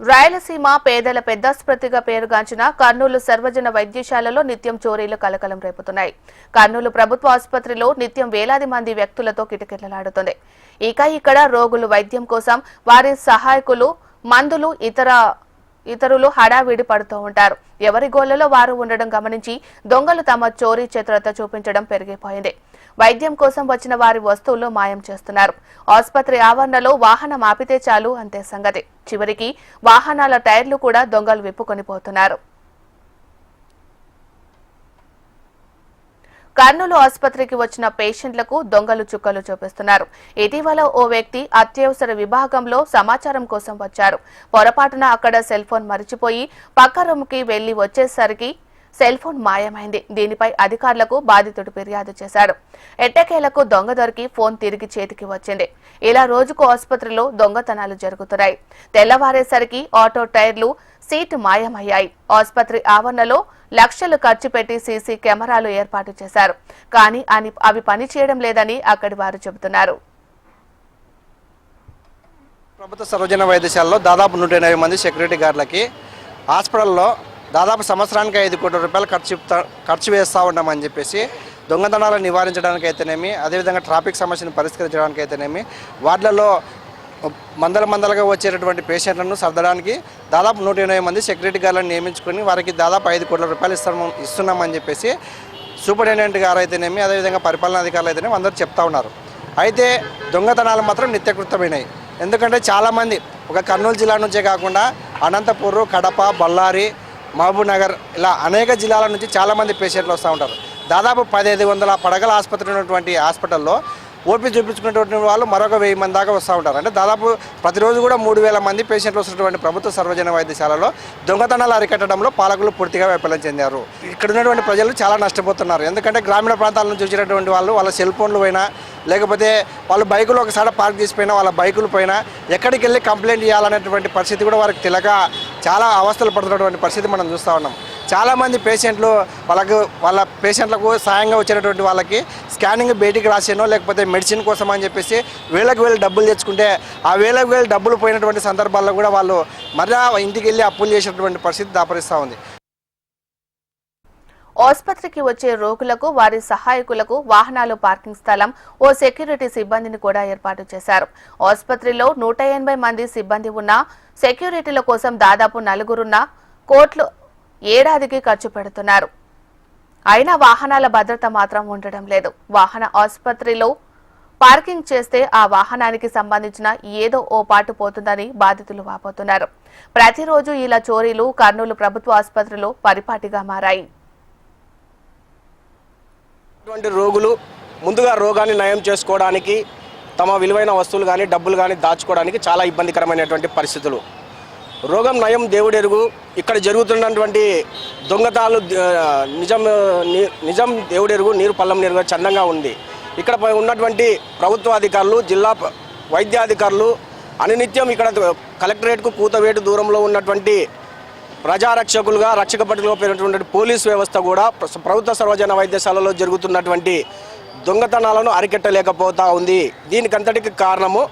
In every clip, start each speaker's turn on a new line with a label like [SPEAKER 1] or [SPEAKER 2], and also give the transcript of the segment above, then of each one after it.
[SPEAKER 1] రాయలసీమ పేదల పెద్దాసుపత్రిగా పేరుగాంచిన కర్నూలు సర్వజన వైద్యశాలలో నిత్యం చోరీలు కలకలం రేపుతున్నాయి. కర్నూలు ప్రభుత్వ ఆసుపత్రిలో నిత్యం వేలాది మంది వ్యక్తులతో కిటకిటలాడుతుంది. ఇక్కడ రోగులు వైద్యం కోసం వారి సహాయకులు మందులు ఇతరులు హడావిడి పడుతూ ఉంటారు. ఎవరి గోళ్లలో వారు ఉండడం గమనించి దొంగలు తమ చోరీ చతురత చూపించడం పెరిగిపోయింది. వైద్యం కోసం వచ్చిన వారి వస్తువులు మాయం చేస్తున్నారు. ఆసుపత్రి ఆవరణలో వాహనం ఆపితే చాలు అంతే సంగతి. చివరికి వాహనాల టైర్లు కూడా దొంగలు విప్పుకొనిపోతున్నారు. కర్నూలు ఆసుపత్రికి వచ్చిన పేషెంట్లకు దొంగలు చుక్కలు చూపిస్తున్నారు. ఇటీవల ఓ వ్యక్తి అత్యవసర విభాగంలో సమాచారం కోసం వచ్చారు. పొరపాటున అక్కడ సెల్ ఫోన్ మరిచిపోయి పక్క రూమ్కి వెళ్లి వచ్చేసరికి సెల్ ఫోన్ మాయమైంది. దీనిపై అధికారులకు బాధితుడు ఫిర్యాదు చేశాడు. ఎట్టకేలకు దొంగ దొరికి ఫోన్ తిరిగి చేతికి వచ్చింది. ఇలా రోజుకు ఆసుపత్రిలో దొంగతనాలు జరుగుతున్నాయి. తెల్లవారేసరికి ఆటో టైర్లు, సీటు మాయమయ్యాయి. ఆసుపత్రి ఆవరణలో లక్షలు ఖర్చు పెట్టి సీసీ కెమెరాలు ఏర్పాటు చేశారు. కానీ అవి పనిచేయడం లేదని అక్కడి వారు చెబుతున్నారు.
[SPEAKER 2] ప్రభుత్వ సర్వజన వైద్యశాలలో దాదాపు 180 మంది సెక్యూరిటీ గార్డులకి హాస్పిటల్లో దాదాపు సంవత్సరానికి 5 కోట్ల రూపాయలు ఖర్చు వేస్తూ ఉన్నామని చెప్పేసి దొంగతనాలను నివారించడానికి అయితేనేమి, అదేవిధంగా ట్రాఫిక్ సమస్యను పరిష్కరించడానికి అయితేనేమి, వార్డులలో మందలుగా వచ్చేటటువంటి పేషెంట్లను సర్దడానికి దాదాపు 180 మంది సెక్యూరిటీ గార్డులను నియమించుకొని వారికి దాదాపు 5 కోట్ల రూపాయలు ఇస్తున్నామని చెప్పేసి సూపరింటెండెంట్ గారు అయితేనేమి, అదేవిధంగా పరిపాలనా అధికారులు అయితేనేమి అందరూ చెప్తా ఉన్నారు. అయితే దొంగతనాలు మాత్రం నిత్యకృతమైనాయి. ఎందుకంటే చాలామంది ఒక కర్నూలు జిల్లా నుంచే కాకుండా అనంతపూర్, కడప, బళ్ళారి, మహబూబ్ నగర్ ఇలా అనేక జిల్లాల నుంచి చాలామంది పేషెంట్లు వస్తూ ఉంటారు. దాదాపు 1500 పడగల ఆసుపత్రి ఉన్నటువంటి హాస్పిటల్లో ఓపీ చూపించుకునేటువంటి వాళ్ళు మరొక 1000 మంది దాకా వస్తూ ఉంటారు. అంటే దాదాపు ప్రతిరోజు కూడా 3000 మంది పేషెంట్లు వస్తున్నటువంటి ప్రభుత్వ సర్వజన వైద్యశాలలో దొంగతనాలు అరికట్టడంలో పాలకులు పూర్తిగా వైఫల్యం చెందారు. ఇక్కడ ఉన్నటువంటి ప్రజలు చాలా నష్టపోతున్నారు. ఎందుకంటే గ్రామీణ ప్రాంతాల నుంచి వచ్చినటువంటి వాళ్ళు వాళ్ళ సెల్ ఫోన్లు పోయినా, లేకపోతే వాళ్ళు బైకులు ఒకసారి పార్క్ చేసిపోయినా, వాళ్ళ బైకులు పోయినా ఎక్కడికి వెళ్ళి కంప్లైంట్ చేయాలనేటువంటి పరిస్థితి కూడా వారికి తెలియక చాలా అవస్థలు పడుతున్నటువంటి పరిస్థితి మనం చూస్తూ ఉన్నాం. చాలామంది పేషెంట్లు వాళ్ళ పేషెంట్లకు సాయంగా వచ్చేటటువంటి వాళ్ళకి స్కానింగ్ బయటికి రాసేనో లేకపోతే మెడిసిన్ కోసం అని చెప్పేసి వేలకు డబ్బులు తెచ్చుకుంటే ఆ వేలకు డబ్బులు పోయినటువంటి సందర్భాల్లో కూడా వాళ్ళు మరలా ఇంటికి వెళ్ళి అప్పులు చేసేటువంటి పరిస్థితి దాపరిస్తూ ఉంది.
[SPEAKER 1] ఆసుపత్రికి వచ్చే రోగులకు వారి సహాయకులకు వాహనాలు పార్కింగ్ స్థలం, ఓ సెక్యూరిటీ సిబ్బందిని కూడా ఏర్పాటు చేశారు. ఆసుపత్రిలో 180 మంది సిబ్బంది ఉన్న సెక్యూరిటీల కోసం దాదాపు 4 కోట్లు ఏడాదికి ఖర్చు పెడుతున్నారు. అయినా వాహనాల భద్రత మాత్రం ఉండడం లేదు. వాహన ఆసుపత్రిలో పార్కింగ్ చేస్తే ఆ వాహనానికి సంబంధించిన ఏదో ఓ పాటు పోతుందని బాధితులు వాపోతున్నారు. ప్రతిరోజు ఇలా చోరీలు కర్నూలు ప్రభుత్వ ఆసుపత్రిలో పరిపాటిగా మారాయి.
[SPEAKER 3] రోగులు ముందుగా రోగాన్ని నయం చేసుకోవడానికి తమ విలువైన వస్తువులు కానీ డబ్బులు కానీ దాచుకోవడానికి చాలా ఇబ్బందికరమైనటువంటి పరిస్థితులు. రోగం నయం దేవుడెరుగు. ఇక్కడ జరుగుతున్నటువంటి దొంగతనాలు నిజం దేవుడెరుగు, నీరు పల్లం నీరుగా చందంగా ఉంది. ఇక్కడ ఉన్నటువంటి ప్రభుత్వ అధికారులు, జిల్లా వైద్యాధికారులు అనునిత్యం ఇక్కడ కలెక్టరేట్కు కూతవేటు దూరంలో ఉన్నటువంటి ప్రజారక్షకులుగా, రక్షక భటులుగా పేరున్నటువంటి పోలీస్ వ్యవస్థ కూడా ప్రభుత్వ సర్వజన వైద్యశాలలో జరుగుతున్నటువంటి దొంగతనాలను అరికట్టలేకపోతూ ఉంది. దీనికంతటికి కారణము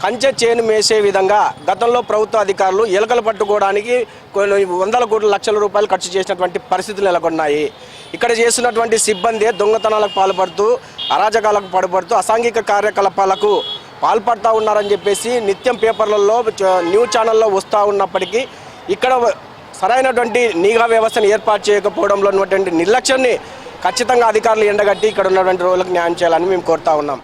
[SPEAKER 3] కంచె చేను మేసే విధంగా గతంలో ప్రభుత్వ అధికారులు ఎలకలు పట్టుకోవడానికి కొన్ని 100 కోట్ల లక్షల రూపాయలు ఖర్చు చేసినటువంటి పరిస్థితులు నెలకొన్నాయి. ఇక్కడ చేస్తున్నటువంటి సిబ్బంది దొంగతనాలకు పాల్పడుతూ, అరాజకాలకు పాల్పడుతూ, అసాంఘిక కార్యకలాపాలకు పాల్పడుతూ ఉన్నారని చెప్పేసి నిత్యం పేపర్లలో, న్యూస్ ఛానల్లో వస్తూ ఉన్నప్పటికీ ఇక్కడ సరైనటువంటి నిఘా వ్యవస్థను ఏర్పాటు చేయకపోవడంలో ఉన్నటువంటి నిర్లక్ష్యాన్ని ఖచ్చితంగా అధికారులు ఎండగట్టి ఇక్కడ ఉన్నటువంటి రోగులకు న్యాయం చేయాలని మేము కోరుతా ఉన్నాం.